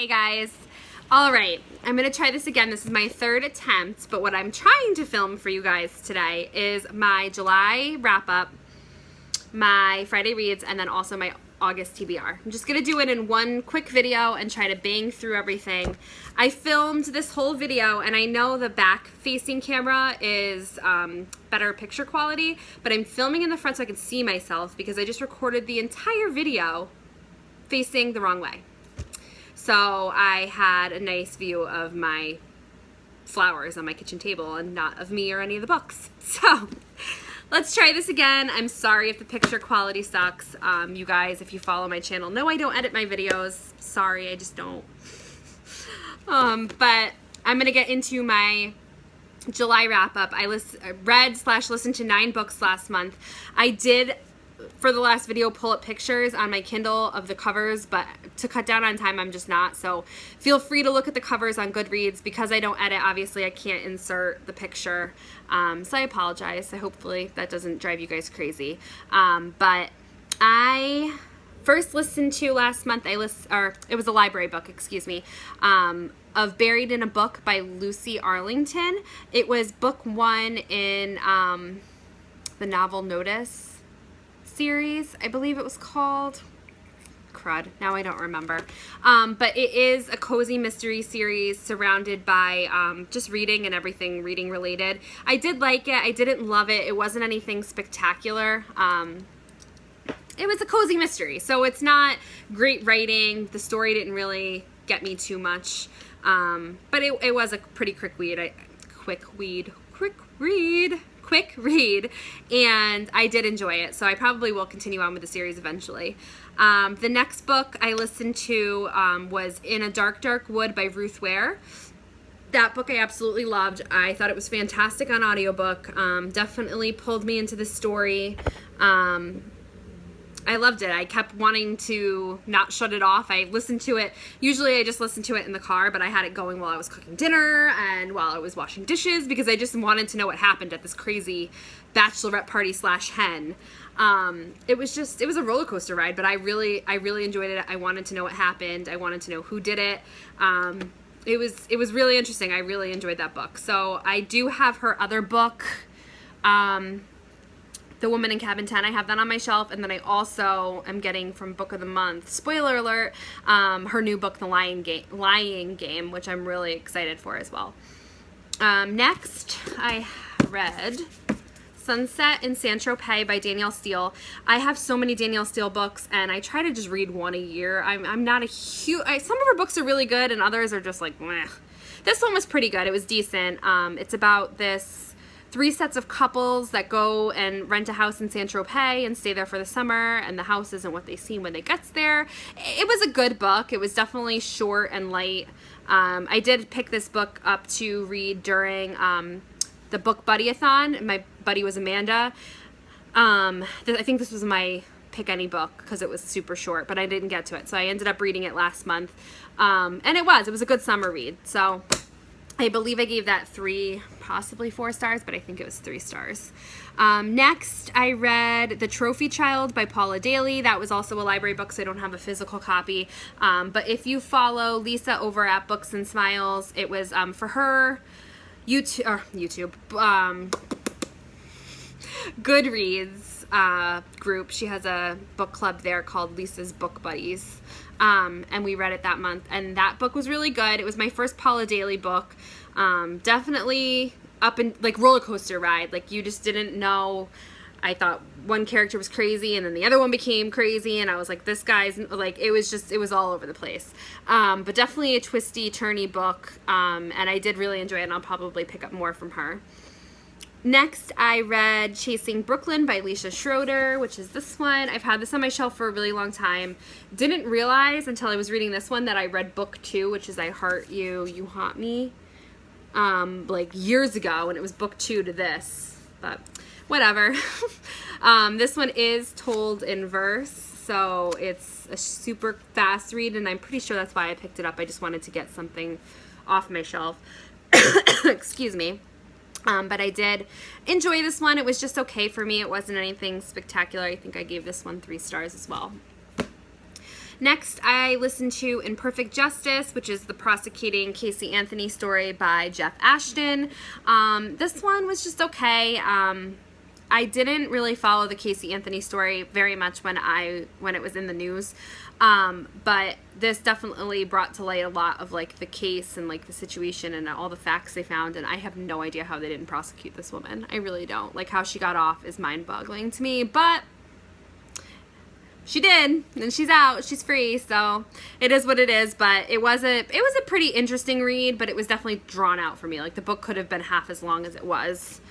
Hey guys. All right, I'm gonna try this again. This is my third attempt, but what I'm trying to film for you guys today is my July wrap up, my Friday reads, and then also my August TBR. I'm just gonna do it in one quick video and try to bang through everything. I filmed this whole video, and I know the back facing camera is better picture quality, but I'm filming in the front so I can see myself because I just recorded the entire video facing the wrong way. So I had a nice view of my flowers on my kitchen table and not of me or any of the books. So let's try this again. I'm sorry if the picture quality sucks. You guys, if you follow my channel, know I don't edit my videos. Sorry, I just don't. But I'm gonna get into my July wrap up. I read/listened to 9 books last month. I did, for the last video, pull up pictures on my Kindle of the covers, but to cut down on time, I'm just not. So feel free to look at the covers on Goodreads. Because I don't edit, obviously I can't insert the picture. So I apologize. Hopefully that doesn't drive you guys crazy. But I first listened to last month, it was a library book, excuse me, of Buried in a Book by Lucy Arlington. It was book 1 in the novel Notice series, I believe it was called. Crud, now I don't remember. But it is a cozy mystery series surrounded by just reading and everything reading related. I did like it. I didn't love it. It wasn't anything spectacular. It was a cozy mystery, so it's not great writing. The story didn't really get me too much, but it was a pretty quick read, and I did enjoy it, so I probably will continue on with the series eventually. The next book I listened to was In a Dark, Dark Wood by Ruth Ware. That book I absolutely loved. I thought it was fantastic on audiobook. Definitely pulled me into the story. I loved it. I kept wanting to not shut it off. I listened to it. Usually I just listen to it in the car, but I had it going while I was cooking dinner and while I was washing dishes because I just wanted to know what happened at this crazy bachelorette party / hen. It was a roller coaster ride, but I really enjoyed it. I wanted to know what happened. I wanted to know who did it. It was really interesting. I really enjoyed that book. So I do have her other book, The Woman in Cabin 10. I have that on my shelf, and then I also am getting from Book of the Month, spoiler alert, her new book, The Lying Game, which I'm really excited for as well. Next, I read Sunset in Saint-Tropez by Danielle Steel. I have so many Danielle Steel books, and I try to just read one a year. I'm not a huge... some of her books are really good, and others are just like, meh. This one was pretty good. It was decent. It's about this 3 sets of couples that go and rent a house in Saint-Tropez and stay there for the summer, and the house isn't what they see when they get there. It was a good book. It was definitely short and light. I did pick this book up to read during the book buddy-a-thon. My buddy was Amanda. I think this was my pick any book because it was super short, but I didn't get to it, so I ended up reading it last month. And it was a good summer read. So I believe I gave that 3, possibly 4 stars, but I think it was 3 stars. Next, I read The Trophy Child by Paula Daly. That was also a library book, so I don't have a physical copy. But if you follow Lisa over at Books and Smiles, it was for her YouTube, Goodreads group. She has a book club there called Lisa's Book Buddies. And we read it that month, and that book was really good. It was my first Paula Daly book. Definitely up and like roller coaster ride. Like you just didn't know. I thought one character was crazy, and then the other one became crazy, and I was like, this guy's like, it was all over the place. But definitely a twisty, turny book. And I did really enjoy it, and I'll probably pick up more from her. Next, I read Chasing Brooklyn by Alicia Schroeder, which is this one. I've had this on my shelf for a really long time. Didn't realize until I was reading this one that I read book 2, which is I Heart You, You Haunt Me, like years ago, and it was book 2 to this, but whatever. This one is told in verse, so it's a super fast read, and I'm pretty sure that's why I picked it up. I just wanted to get something off my shelf. Excuse me. But I did enjoy this one. It was just okay for me. It wasn't anything spectacular. I think I gave this one 3 stars as well. Next, I listened to Imperfect Justice, which is the prosecuting Casey Anthony story by Jeff Ashton. This one was just okay. I didn't really follow the Casey Anthony story very much when it was in the news, but this definitely brought to light a lot of like the case and like the situation and all the facts they found, and I have no idea how they didn't prosecute this woman. I really don't. Like, how she got off is mind-boggling to me, but she did, and she's out, she's free, so it is what it is. But it was a pretty interesting read, but it was definitely drawn out for me. Like, the book could have been half as long as it was,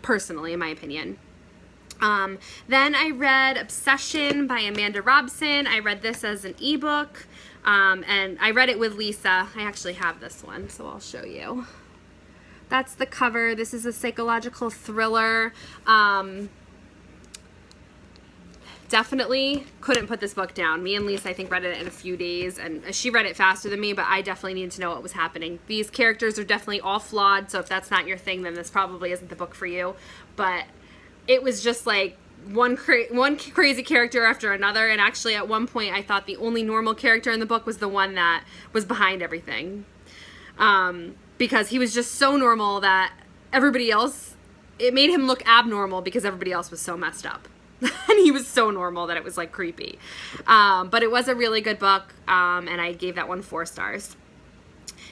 personally, in my opinion. Then I read Obsession by Amanda Robson. I read this as an ebook, and I read it with Lisa. I actually have this one, so I'll show you. That's the cover. This is a psychological thriller. Definitely couldn't put this book down. Me and Lisa, I think, read it in a few days, and she read it faster than me, but I definitely needed to know what was happening. These characters are definitely all flawed, so if that's not your thing, then this probably isn't the book for you. But it was just like one crazy character after another, and actually at one point I thought the only normal character in the book was the one that was behind everything. Because he was just so normal that everybody else, it made him look abnormal because everybody else was so messed up. And he was so normal that it was like creepy. But it was a really good book, and I gave that one 4 stars.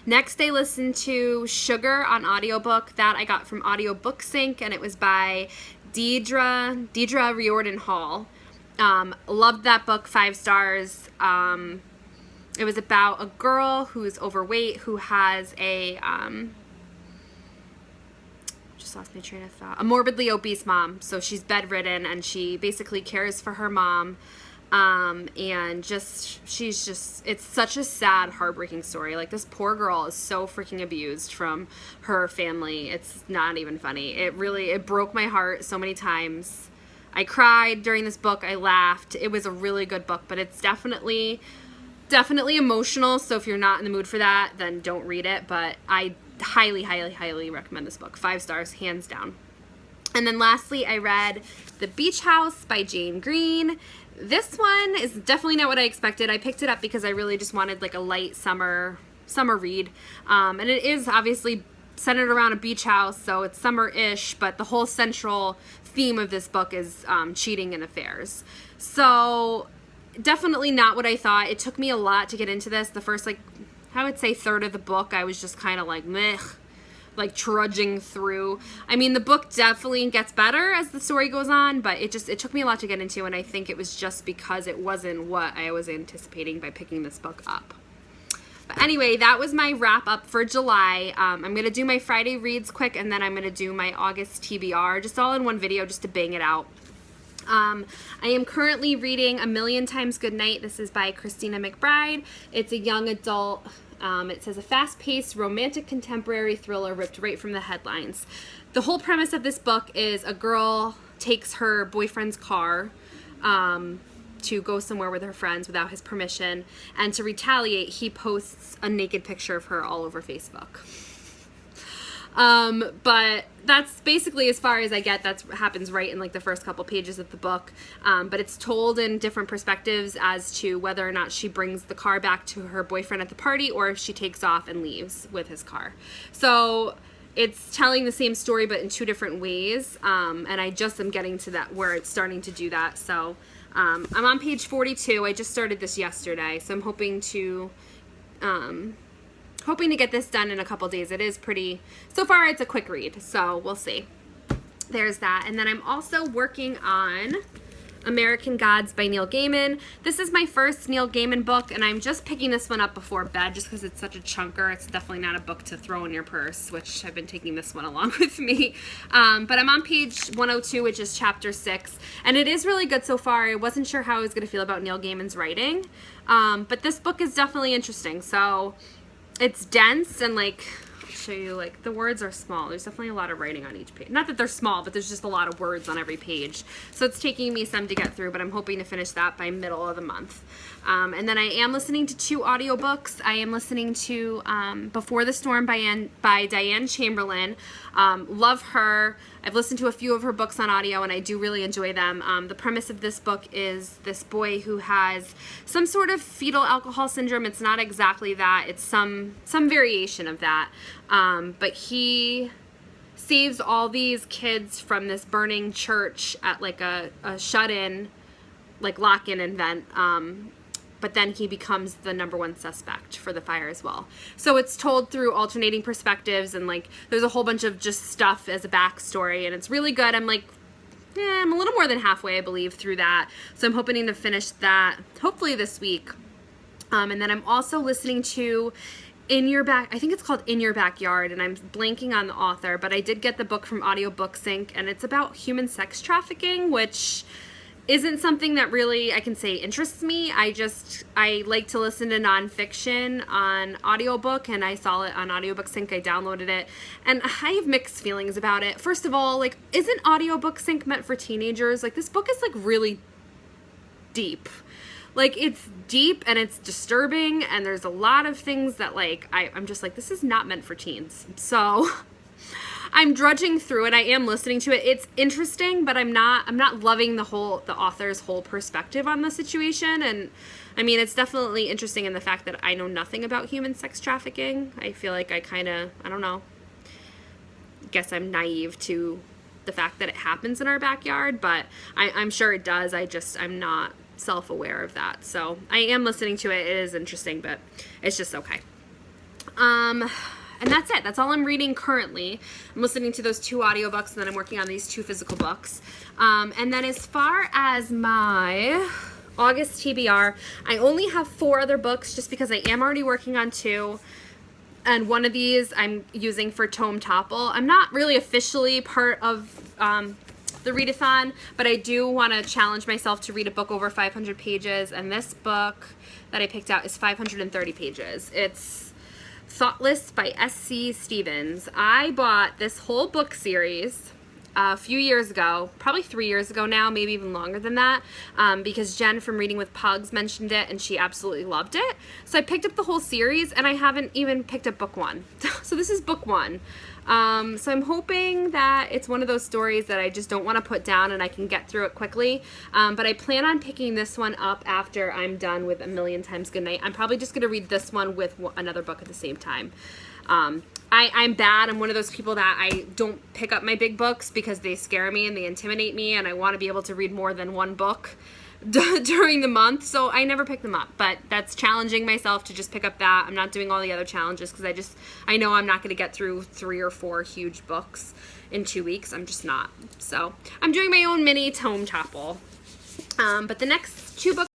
Next, I listened to Sugar on audiobook. That I got from Audiobook Sync, and it was by Deidre Riordan Hall. Loved that book, 5 stars. It was about a girl who's overweight, who has a lost my train of thought. A morbidly obese mom. So she's bedridden, and she basically cares for her mom. And it's such a sad, heartbreaking story. Like, this poor girl is so freaking abused from her family. It's not even funny. It broke my heart so many times. I cried during this book. I laughed. It was a really good book, but it's definitely emotional. So if you're not in the mood for that, then don't read it. But I highly recommend this book. 5 stars, hands down. And then lastly, I read The Beach House by Jane Green. This one is definitely not what I expected. I picked it up because I really just wanted like a light summer read. And it is obviously centered around a beach house, so it's summer-ish, but the whole central theme of this book is cheating and affairs. So definitely not what I thought. It took me a lot to get into this. The first, like, I would say third of the book, I was just kind of like, meh, like trudging through. I mean, the book definitely gets better as the story goes on, but it took me a lot to get into, and I think it was just because it wasn't what I was anticipating by picking this book up. But anyway, that was my wrap up for July. I'm going to do my Friday reads quick, and then I'm going to do my August TBR, just all in one video just to bang it out. I am currently reading A Million Times Goodnight. This is by Christina McBride. It's a young adult. It says a fast-paced romantic contemporary thriller ripped right from the headlines. The whole premise of this book is a girl takes her boyfriend's car to go somewhere with her friends without his permission, and to retaliate, he posts a naked picture of her all over Facebook. But that's basically as far as I get. That happens right in like the first couple pages of the book. But it's told in different perspectives as to whether or not she brings the car back to her boyfriend at the party, or if she takes off and leaves with his car. So it's telling the same story but in 2 different ways. And I just am getting to that where it's starting to do that. So I'm on page 42. I just started this yesterday, so I'm hoping to get this done in a couple days. It is pretty, so far it's a quick read, so we'll see. There's that. And then I'm also working on American Gods by Neil Gaiman. This is my first Neil Gaiman book, and I'm just picking this one up before bed just because it's such a chunker. It's definitely not a book to throw in your purse, which I've been taking this one along with me. But I'm on page 102, which is chapter 6, and it is really good so far. I wasn't sure how I was going to feel about Neil Gaiman's writing, but this book is definitely interesting. So it's dense, and like, I'll show you, like, the words are small. There's definitely a lot of writing on each page. Not that they're small, but there's just a lot of words on every page. So it's taking me some to get through, but I'm hoping to finish that by middle of the month. And then I am listening to 2 audiobooks. I am listening to Before the Storm by Diane Chamberlain. Love her. I've listened to a few of her books on audio, and I do really enjoy them. The premise of this book is this boy who has some sort of fetal alcohol syndrome. It's not exactly that. It's some variation of that. But he saves all these kids from this burning church at like a shut-in, like lock-in event. But then he becomes the #1 suspect for the fire as well. So it's told through alternating perspectives, and like there's a whole bunch of just stuff as a backstory, and it's really good. I'm like, I'm a little more than halfway, I believe, through that. So I'm hoping to finish that hopefully this week. And then I'm also listening to I think it's called In Your Backyard, and I'm blanking on the author, but I did get the book from Audiobook Sync, and it's about human sex trafficking, which isn't something that really I can say interests me. I like to listen to nonfiction on audiobook, and I saw it on Audiobook Sync. I downloaded it, and I have mixed feelings about it. First of all, like, isn't Audiobook Sync meant for teenagers? Like, this book is like really deep. Like, it's deep and it's disturbing, and there's a lot of things that like I'm just like, this is not meant for teens. So I'm drudging through it. I am listening to it. It's interesting, but I'm not loving the author's whole perspective on the situation. And I mean, it's definitely interesting in the fact that I know nothing about human sex trafficking. I feel like I don't know, guess I'm naive to the fact that it happens in our backyard, but I'm sure it does. I'm not self-aware of that. So I am listening to it. It is interesting, but it's just okay. And that's it. That's all I'm reading currently. I'm listening to those 2 audiobooks, and then I'm working on these 2 physical books. And then as far as my August TBR, I only have 4 other books just because I am already working on 2. And one of these I'm using for Tome Topple. I'm not really officially part of the readathon, but I do want to challenge myself to read a book over 500 pages. And this book that I picked out is 530 pages. It's Thoughtless by S.C. Stevens. I bought this whole book series a few years ago, probably 3 years ago now, maybe even longer than that, because Jen from Reading with Pugs mentioned it, and she absolutely loved it. So I picked up the whole series, and I haven't even picked up book 1. So this is book 1. So I'm hoping that it's one of those stories that I just don't want to put down and I can get through it quickly. But I plan on picking this one up after I'm done with A Million Times Goodnight. I'm probably just going to read this one with another book at the same time. I'm bad. I'm one of those people that I don't pick up my big books because they scare me and they intimidate me, and I want to be able to read more than one book during the month, so I never pick them up. But that's challenging myself to just pick up that. I'm not doing all the other challenges because I know I'm not going to get through 3 or 4 huge books in 2 weeks. I'm just not. So I'm doing my own mini Tome Topple. But the next 2 books